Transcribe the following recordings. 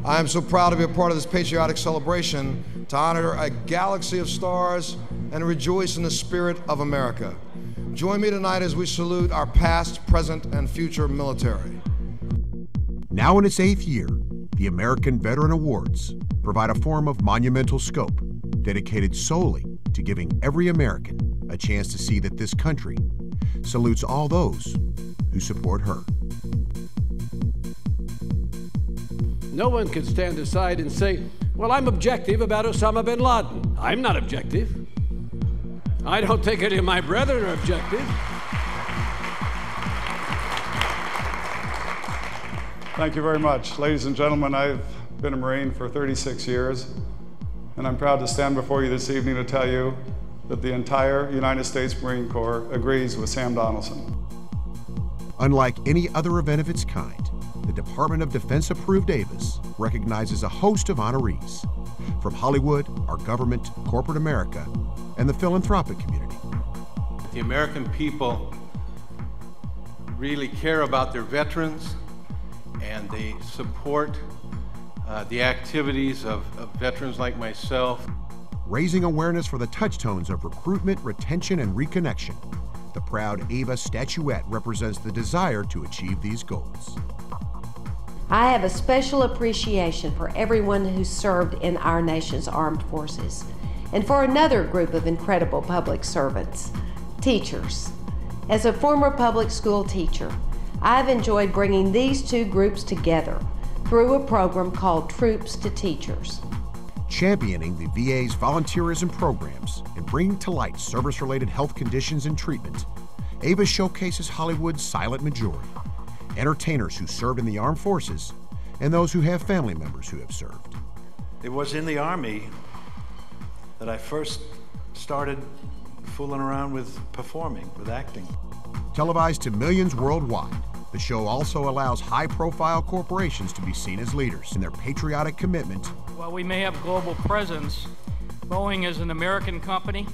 I am so proud to be a part of this patriotic celebration to honor a galaxy of stars and rejoice in the spirit of America. Join me tonight as we salute our past, present, and future military. Now in its 8th year, the American Veteran Awards provide a forum of monumental scope dedicated solely to giving every American a chance to see that this country salutes all those who support her. No one can stand aside and say, well, I'm objective about Osama bin Laden. I'm not objective. I don't think any of my brethren are objective. Thank you very much. Ladies and gentlemen, I've been a Marine for 36 years, and I'm proud to stand before you this evening to tell you that the entire United States Marine Corps agrees with Sam Donaldson. Unlike any other event of its kind, the Department of Defense-approved Avis recognizes a host of honorees from Hollywood, our government, corporate America, and the philanthropic community. The American people really care about their veterans, and they support the activities of veterans like myself. Raising awareness for the touchstones of recruitment, retention, and reconnection, the proud Ava statuette represents the desire to achieve these goals. I have a special appreciation for everyone who served in our nation's armed forces, and for another group of incredible public servants, teachers. As a former public school teacher, I've enjoyed bringing these two groups together through a program called Troops to Teachers. Championing the VA's volunteerism programs and bringing to light service-related health conditions and treatment, Ava showcases Hollywood's silent majority, entertainers who served in the armed forces and those who have family members who have served. It was in the Army that I first started fooling around with performing, with acting. Televised to millions worldwide, the show also allows high-profile corporations to be seen as leaders in their patriotic commitment. While we may have global presence, Boeing is an American company.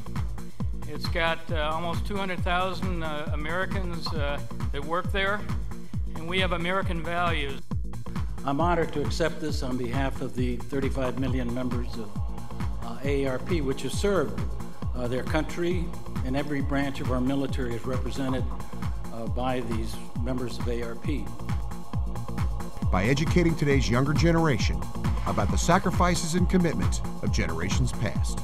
It's got almost 200,000 Americans that work there, and we have American values. I'm honored to accept this on behalf of the 35 million members of AARP, which has served their country, and every branch of our military is represented by these members of AARP. By educating today's younger generation about the sacrifices and commitment of generations past,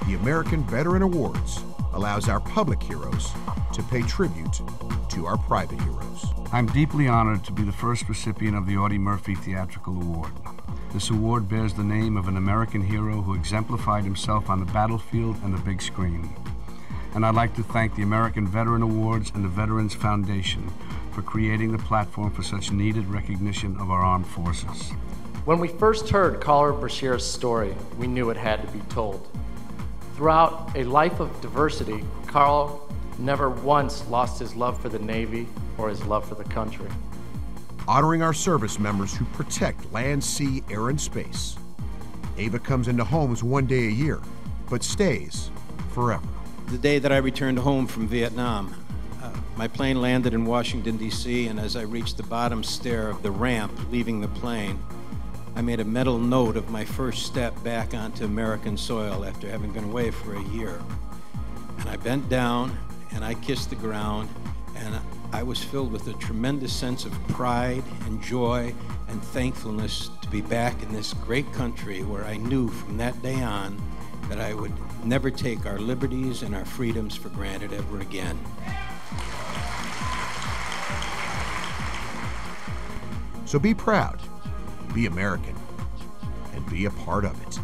the American Veteran Awards allows our public heroes to pay tribute to our private heroes. I'm deeply honored to be the first recipient of the Audie Murphy Theatrical Award. This award bears the name of an American hero who exemplified himself on the battlefield and the big screen. And I'd like to thank the American Veteran Awards and the Veterans Foundation for creating the platform for such needed recognition of our armed forces. When we first heard Carl Brashear's story, we knew it had to be told. Throughout a life of diversity, Carl never once lost his love for the Navy or his love for the country. Honoring our service members who protect land, sea, air, and space. Ava comes into homes one day a year, but stays forever. The day that I returned home from Vietnam, my plane landed in Washington, D.C., and as I reached the bottom stair of the ramp leaving the plane, I made a mental note of my first step back onto American soil after having been away for a year. And I bent down and I kissed the ground, and I was filled with a tremendous sense of pride and joy and thankfulness to be back in this great country where I knew from that day on that I would never take our liberties and our freedoms for granted ever again. So be proud, be American, and be a part of it.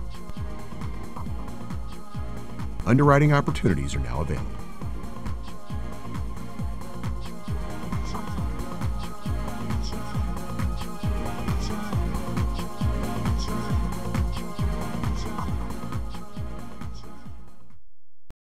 Underwriting opportunities are now available.